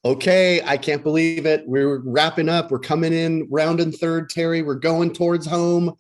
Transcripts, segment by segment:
Okay, I can't believe it. We're wrapping up. We're coming in round and third, Terry. We're going towards home.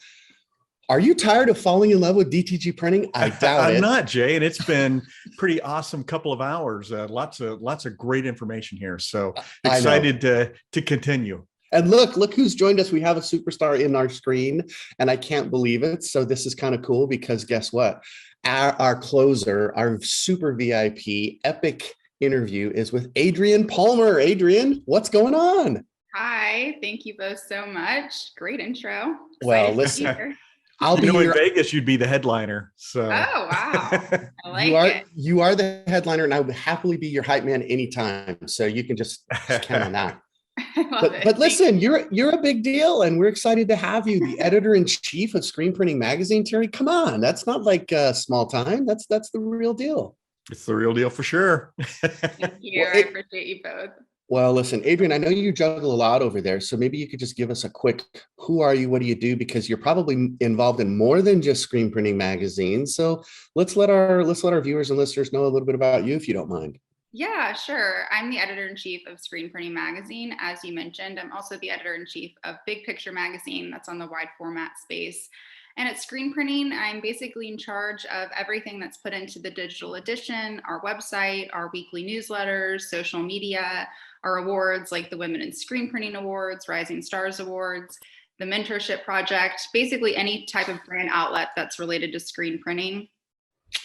Are you tired of falling in love with DTG printing? I doubt I'm it. not, Jay, and it's been pretty awesome couple of hours. Lots of great information here. So I know. excited to continue. And look who's joined us. We have a superstar in our screen, and I can't believe it. So this is kind of cool because guess what? Our closer, our super VIP epic interview is with Adrienne Palmer. Adrienne, what's going on? Hi, thank you both so much. Great intro. Well, Excited to be listen, here. I'll be In your Vegas, you'd be the headliner. So Oh, wow. I you like are it. you are the headliner, and I would happily be your hype man anytime. So you can just count on that. I love But it. but listen, you're a big deal, and we're excited to have you, the editor in chief of Screen Printing Magazine. Terry, come on, that's not like small time. That's the real deal. it's the real deal for sure. Thank you. Well, I appreciate you both. well, listen, Adrian, I know you juggle a lot over there, so maybe you could just give us a quick, who are you? What do you do? Because you're probably involved in more than just Screen Printing Magazine. So let's let our viewers and listeners know a little bit about you, if you don't mind. Yeah, sure. I'm the editor in chief of Screen Printing Magazine. As you mentioned, I'm also the editor in chief of Big Picture Magazine, that's on the wide format space. And at Screen Printing, I'm basically in charge of everything that's put into the digital edition, our website, our weekly newsletters, social media, our awards like the Women in Screen Printing Awards, Rising Stars Awards, the Mentorship Project, basically any type of brand outlet that's related to screen printing.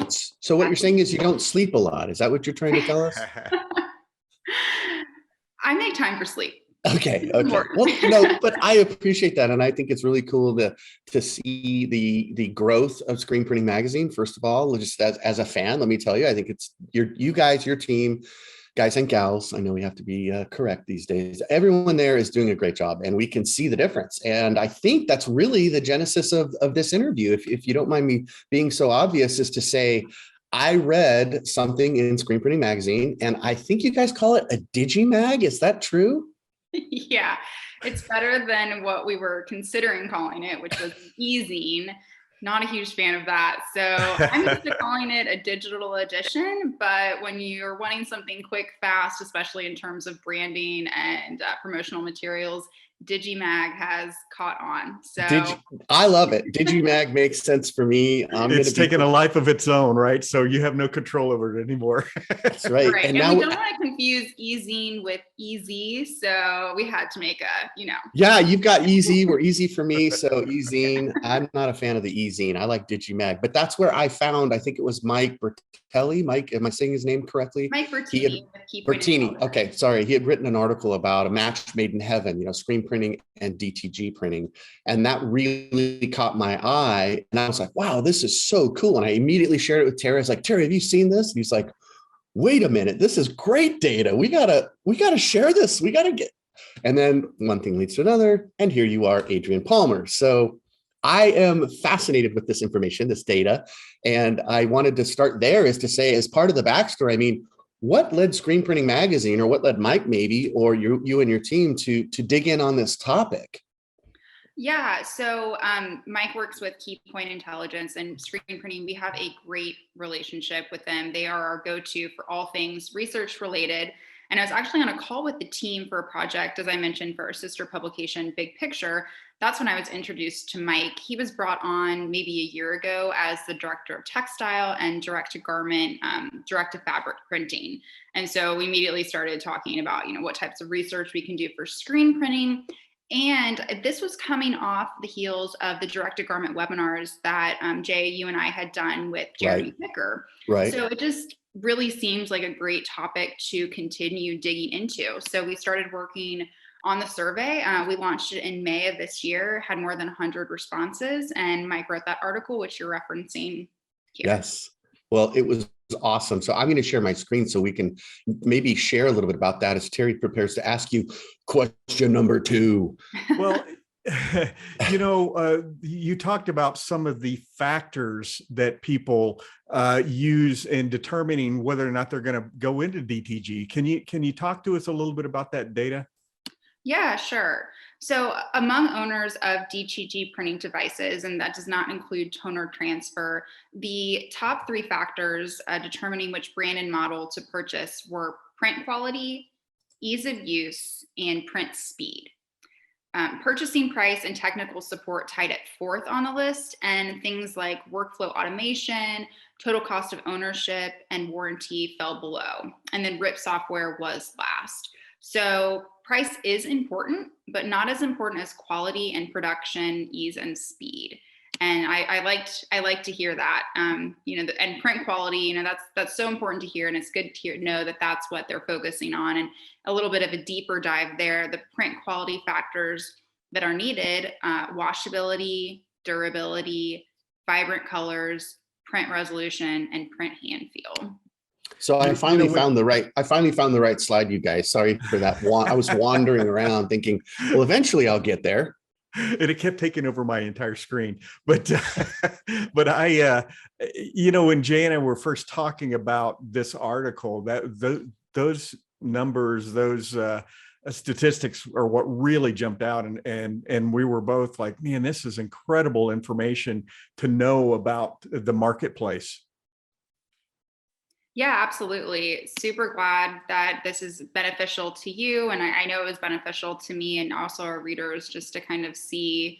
So what you're saying is you don't sleep a lot. Is that what you're trying to tell us? I make time for sleep. Okay. Well, no, but I appreciate that, and I think it's really cool to see the growth of Screen Printing Magazine. First of all, just as a fan, let me tell you, I think it's you guys, your team, guys and gals. I know we have to be correct these days. Everyone there is doing a great job, and we can see the difference. And I think that's really the genesis of this interview. If you don't mind me being so obvious, is to say, I read something in Screen Printing Magazine, and I think you guys call it a digimag. Is that true? Yeah, it's better than what we were considering calling it, which was e-zine. Not a huge fan of that. So I'm used to calling it a digital edition, but when you're wanting something quick, fast, especially in terms of branding and promotional materials, Digimag has caught on. So I love it. Digimag makes sense for me. I'm going to It's be taken a life of its own, right? So you have no control over it anymore. that's right. right. And And now we don't want to confuse e-zine with easy. So we had to make yeah, you've got easy. We're easy for me. So ezine. I'm not a fan of the ezine. I like Digimag, but that's where I found, I think it was Mike Bertelli. Mike, am I saying his name correctly? Mike He had Bertini with Key Point Bertini. Intelligence. Okay, sorry. He had written an article about a match made in heaven, screen printing and DTG printing. And that really caught my eye. And I was like, wow, this is so cool. And I immediately shared it with Terry. I was like, Terry, have you seen this? And he's like, wait a minute, this is great data. We gotta share this. We gotta get. And then one thing leads to another. And here you are, Adrienne Palmer. So I am fascinated with this information, this data. And I wanted to start there, is to say, as part of the backstory, I mean, what led Screen Printing Magazine, or what led Mike maybe, or you and your team to dig in on this topic? Yeah, so Mike works with Key Point Intelligence and Screen Printing. We have a great relationship with them. They are our go-to for all things research related. And I was actually on a call with the team for a project, as I mentioned, for our sister publication, Big Picture. That's when I was introduced to Mike. He was brought on maybe a year ago as the director of textile and direct to garment, direct to fabric printing. And so we immediately started talking about, what types of research we can do for screen printing. And this was coming off the heels of the direct to garment webinars that Jay, you and I had done with Jeremy Picker. Right. So it just really seems like a great topic to continue digging into. So we started working on the survey. We launched it in May of this year, had more than 100 responses, and Mike wrote that article, which you're referencing here. Yes. Well, it was awesome. So I'm going to share my screen so we can maybe share a little bit about that as Terry prepares to ask you question number 2. Well, you talked about some of the factors that people use in determining whether or not they're going to go into DTG. Can you talk to us a little bit about that data? Yeah, sure. So among owners of DTG printing devices, and that does not include toner transfer, the top 3 factors determining which brand and model to purchase were print quality, ease of use, and print speed. Purchasing price and technical support tied at fourth on the list, and things like workflow automation, total cost of ownership, and warranty fell below. And then RIP software was last. So price is important, but not as important as quality and production, ease, and speed. And I like to hear that, and print quality, that's so important to hear. And it's good to know that that's what they're focusing on. And a little bit of a deeper dive there, the print quality factors that are needed, washability, durability, vibrant colors, print resolution, and print hand feel. So I finally found the right slide, you guys. Sorry for that. I was wandering around thinking, well, eventually I'll get there. And it kept taking over my entire screen. But I, when Jay and I were first talking about this article, those numbers, those statistics are what really jumped out, and we were both like, man, this is incredible information to know about the marketplace. Yeah, absolutely. Super glad that this is beneficial to you. And I know it was beneficial to me and also our readers, just to kind of see,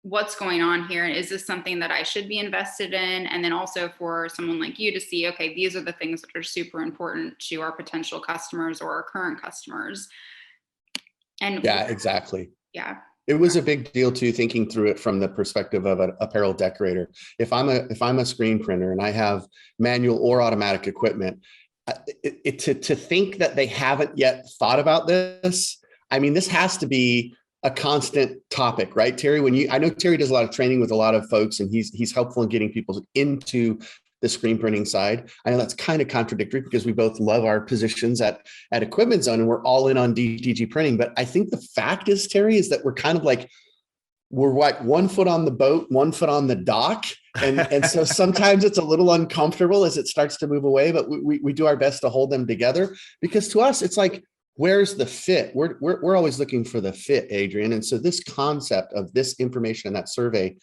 what's going on here. And is this something that I should be invested in? And then also for someone like you to see, okay, these are the things that are super important to our potential customers or our current customers. And yeah, exactly. Yeah. It was a big deal too, thinking through it from the perspective of an apparel decorator. If I'm a screen printer and I have manual or automatic equipment, to think that they haven't yet thought about this, I mean, this has to be a constant topic, right, Terry? I know Terry does a lot of training with a lot of folks, and he's helpful in getting people into the screen printing side. I know that's kind of contradictory because we both love our positions at Equipment Zone and we're all in on DTG printing. But I think the fact is, Terry, is that we're kind of like, we're like 1 foot on the boat, 1 foot on the dock. And so sometimes it's a little uncomfortable as it starts to move away, but we do our best to hold them together, because to us, it's like, where's the fit? We're always looking for the fit, Adrian. And so this concept of this information in that survey,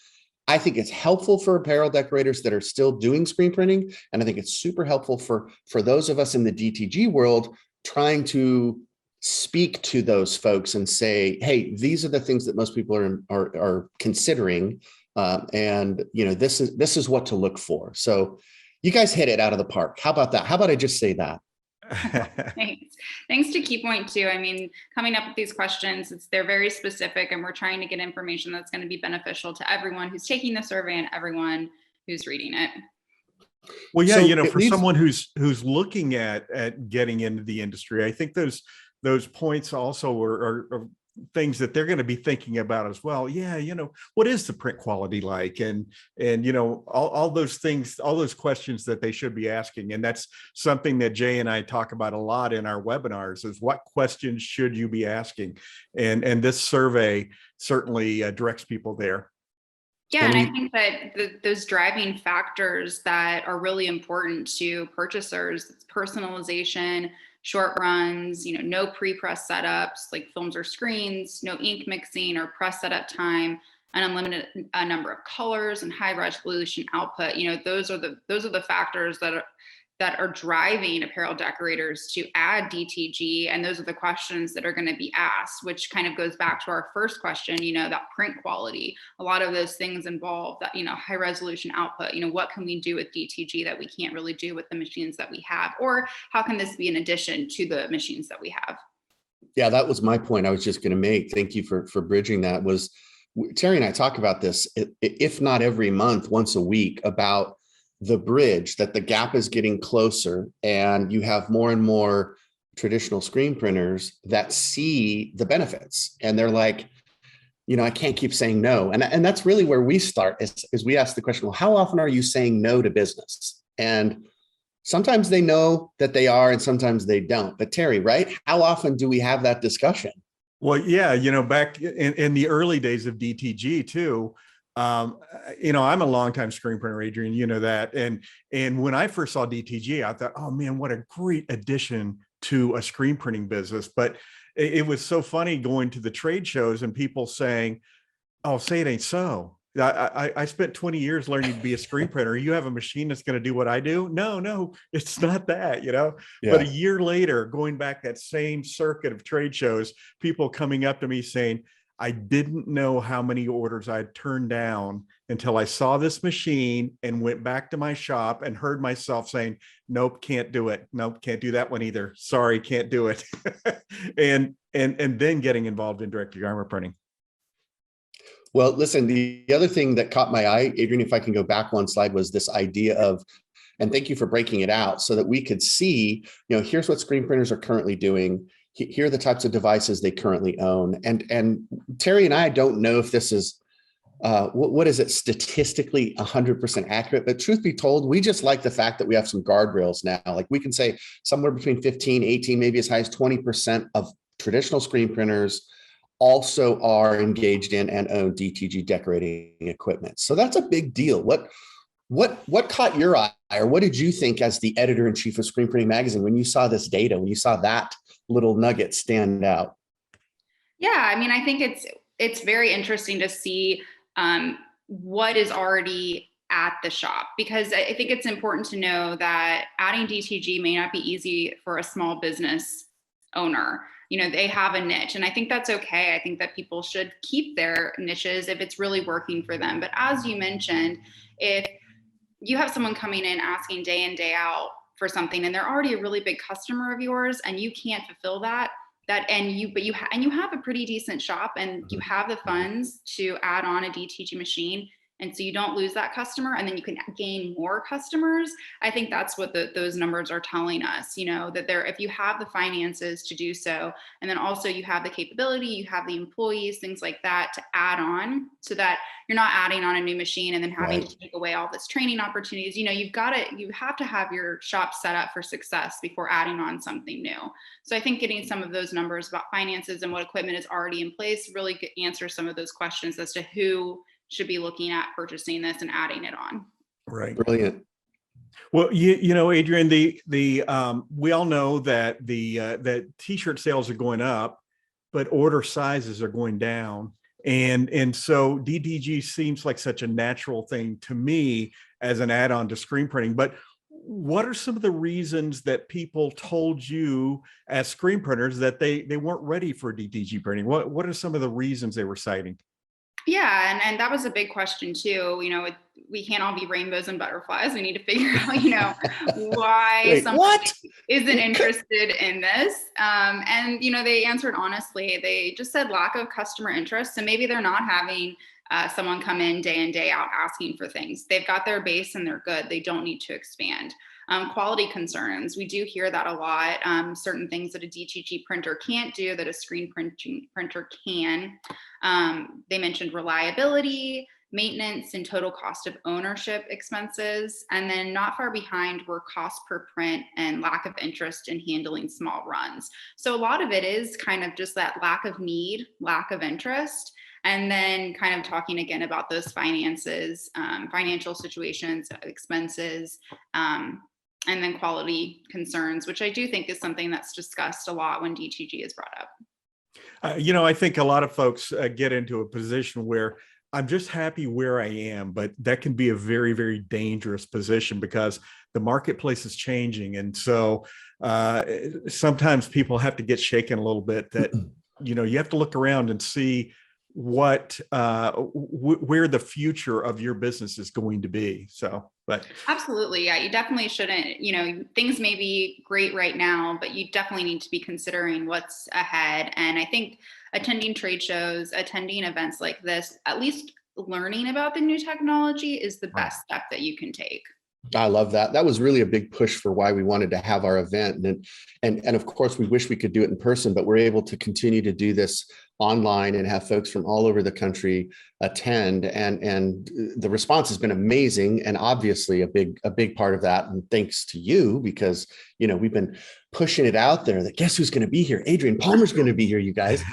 I think it's helpful for apparel decorators that are still doing screen printing. And I think it's super helpful for those of us in the DTG world trying to speak to those folks and say, hey, these are the things that most people are considering. And this is what to look for. So you guys hit it out of the park. How about that? How about I just say that? Thanks to Keypoint too. I mean, coming up with these questions, they're very specific, and we're trying to get information that's going to be beneficial to everyone who's taking the survey and everyone who's reading it. Well, yeah, so for someone who's looking at getting into the industry, I think those points also are things that they're going to be thinking about as well. Yeah, what is the print quality like, and all those things, all those questions that they should be asking. And that's something that Jay and I talk about a lot in our webinars, is what questions should you be asking, and this survey certainly directs people there. Yeah, and I think that those driving factors that are really important to purchasers, personalization, short runs, no pre-press setups like films or screens, no ink mixing or press setup time, an unlimited number of colors and high resolution output. Those are the factors that are driving apparel decorators to add DTG. And those are the questions that are going to be asked, which kind of goes back to our first question, that print quality. A lot of those things involve that, high resolution output. What can we do with DTG that we can't really do with the machines that we have? Or how can this be an addition to the machines that we have? Yeah, that was my point I was just going to make. Thank you for bridging that. Was Terry and I talk about this, if not every month, once a week, about the bridge, that the gap is getting closer, and you have more and more traditional screen printers that see the benefits, and they're like, I can't keep saying no. And that's really where we start, is we ask the question, well, how often are you saying no to business? And sometimes they know that they are, and sometimes they don't. But Terry, right? How often do we have that discussion? Well, yeah, back in the early days of DTG too, I'm a longtime screen printer, Adrian, you know that. And when I first saw DTG, I thought, oh man, what a great addition to a screen printing business. But it was so funny going to the trade shows and people saying, oh, say it ain't so. I spent 20 years learning to be a screen printer. You have a machine that's going to do what I do? No, it's not that, Yeah. But a year later, going back that same circuit of trade shows, people coming up to me saying, I didn't know how many orders I'd turned down until I saw this machine and went back to my shop and heard myself saying, nope, can't do it. Nope, can't do that one either. Sorry, can't do it. and then getting involved in direct-to-garment printing. Well, listen, the other thing that caught my eye, Adrian, if I can go back one slide, was this idea of, and thank you for breaking it out so that we could see, here's what screen printers are currently doing. Here are the types of devices they currently own. And Terry and I don't know if this is, what is it, statistically 100% accurate, but truth be told, we just like the fact that we have some guardrails now. Like we can say somewhere between 15, 18, maybe as high as 20% of traditional screen printers also are engaged in and own DTG decorating equipment. So that's a big deal. What caught your eye, or what did you think as the editor-in-chief of Screen Printing Magazine when you saw this data, when you saw that little nugget stand out? Yeah, I mean, I think it's very interesting to see what is already at the shop, because I think it's important to know that adding DTG may not be easy for a small business owner. They have a niche, and I think that's okay. I think that people should keep their niches if it's really working for them. But as you mentioned, if you have someone coming in asking day in, day out for something, and they're already a really big customer of yours, and you can't fulfill that, and you have a pretty decent shop, and you have the funds to add on a DTG machine, and so you don't lose that customer, and then you can gain more customers. I think that's what those numbers are telling us, that if you have the finances to do so, and then also you have the capability, you have the employees, things like that to add on, so that you're not adding on a new machine and then having to take away all this training opportunities. You have to have your shop set up for success before adding on something new. So I think getting some of those numbers about finances and what equipment is already in place really answers some of those questions as to who should be looking at purchasing this and adding it on. Right. Brilliant. Well, Adrian, we all know that that t-shirt sales are going up, but order sizes are going down. And so DTG seems like such a natural thing to me as an add-on to screen printing. But what are some of the reasons that people told you as screen printers that they weren't ready for DTG printing? What are some of the reasons they were citing? Yeah, and that was a big question too. We can't all be rainbows and butterflies. We need to figure out, why someone isn't interested in this. And they answered honestly. They just said lack of customer interest. So maybe they're not having someone come in day out asking for things. They've got their base and they're good. They don't need to expand. Quality concerns. We do hear that a lot. Certain things that a DTG printer can't do that a screen printer can. They mentioned reliability, maintenance, and total cost of ownership expenses. And then not far behind were cost per print and lack of interest in handling small runs. So a lot of it is kind of just that lack of need, lack of interest. And then kind of talking again about those finances, financial situations, expenses, and then quality concerns, which I do think is something that's discussed a lot when DTG is brought up. I think a lot of folks get into a position where I'm just happy where I am, but that can be a very, very dangerous position because the marketplace is changing. And so sometimes people have to get shaken a little bit that, you have to look around and see where the future of your business is going to be. So, but absolutely. Yeah, you definitely shouldn't, things may be great right now, but you definitely need to be considering what's ahead. And I think attending trade shows, attending events like this, at least learning about the new technology is the best step that you can take. I love that. That was really a big push for why we wanted to have our event. And of course, we wish we could do it in person, but we're able to continue to do this online and have folks from all over the country attend. And the response has been amazing. And obviously a big part of that. And thanks to you, because, we've been pushing it out there that guess who's going to be here? Adrienne Palmer's going to be here, you guys.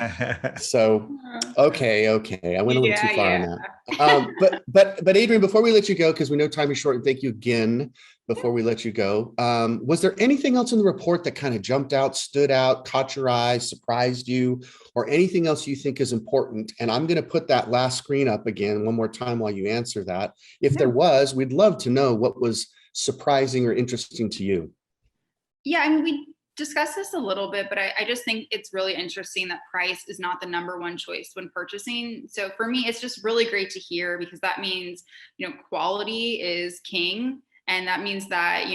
So, okay. I went a little too far on that. But Adrienne, before we let you go, because we know time is short, and thank you again before we let you go. Was there anything else in the report that kind of jumped out, stood out, caught your eye, surprised you, or anything else you think is important? And I'm going to put that last screen up again one more time while you answer that. If there was, we'd love to know what was surprising or interesting to you. Yeah, I mean, we discussed this a little bit, but I just think it's really interesting that price is not the number one choice when purchasing. So for me, it's just really great to hear, because that means, quality is king. And that means that,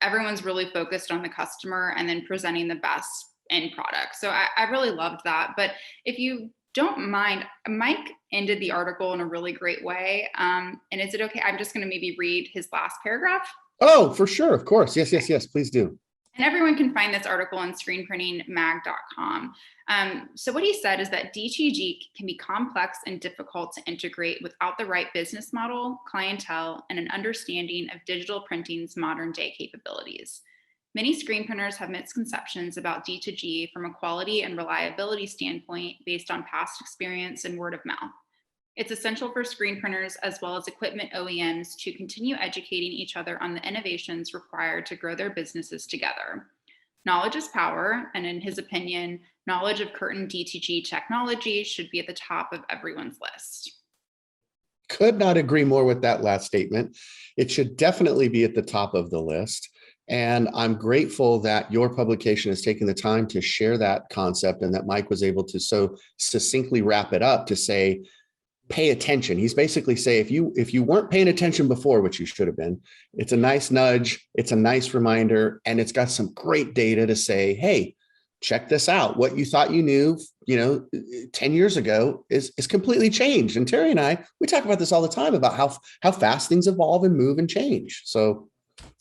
everyone's really focused on the customer and then presenting the best end product. So I really loved that. But if you don't mind, Mike ended the article in a really great way. And is it okay? I'm just going to maybe read his last paragraph. Oh, for sure. Of course. Yes, please do. And everyone can find this article on screenprintingmag.com. So what he said is that DTG can be complex and difficult to integrate without the right business model, clientele, and an understanding of digital printing's modern day capabilities. Many screen printers have misconceptions about D2G from a quality and reliability standpoint based on past experience and word of mouth. It's essential for screen printers as well as equipment OEMs to continue educating each other on the innovations required to grow their businesses together. Knowledge is power, and in his opinion, knowledge of current DTG technology should be at the top of everyone's list. Could not agree more with that last statement. It should definitely be at the top of the list. And I'm grateful that your publication has taken the time to share that concept, and that Mike was able to so succinctly wrap it up to say, pay attention. He's basically saying, if you weren't paying attention before, which you should have been, it's a nice nudge, it's a nice reminder, and it's got some great data to say, hey, check this out. What you thought you knew, 10 years ago is completely changed. And Terry and I, we talk about this all the time about how fast things evolve and move and change. So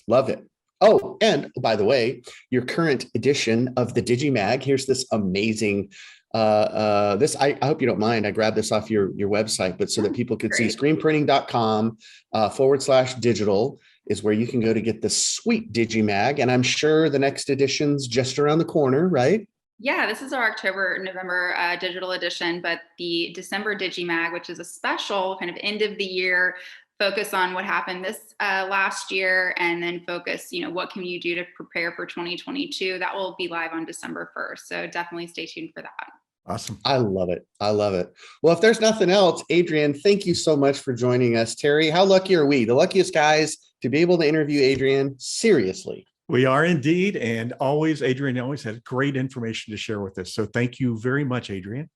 love it. Oh, and by the way, your current edition of the DigiMag, here's this amazing I hope you don't mind. I grabbed this off your website, but so that people could see screenprinting.com /digital is where you can go to get the sweet DigiMag. And I'm sure the next edition's just around the corner, right? Yeah, this is our November digital edition, but the December DigiMag, which is a special kind of end of the year focus on what happened this last year, and then focus, what can you do to prepare for 2022? That will be live on December 1st. So definitely stay tuned for that. Awesome. I love it. Well, if there's nothing else, Adrienne, thank you so much for joining us. Terry, how lucky are we? The luckiest guys to be able to interview Adrienne. Seriously. We are indeed. And Adrienne always has great information to share with us. So thank you very much, Adrienne.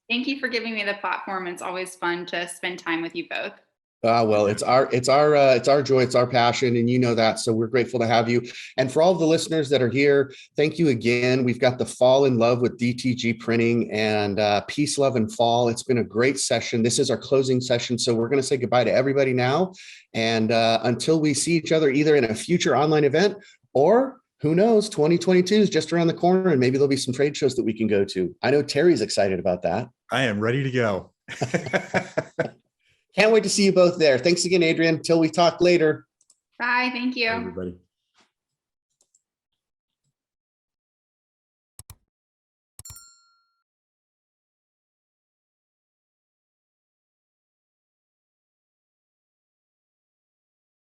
Thank you for giving me the platform. It's always fun to spend time with you both. Well, it's our joy, it's our passion, and you know that. So we're grateful to have you. And for all of the listeners that are here, thank you again. We've got the Fall in Love with DTG Printing and Peace, Love, and Fall. It's been a great session. This is our closing session. So we're going to say goodbye to everybody now. And until we see each other either in a future online event, or who knows, 2022 is just around the corner, and maybe there'll be some trade shows that we can go to. I know Terry's excited about that. I am ready to go. Can't wait to see you both there. Thanks again, Adrienne. Till we talk later. Bye. Thank you. Bye, everybody.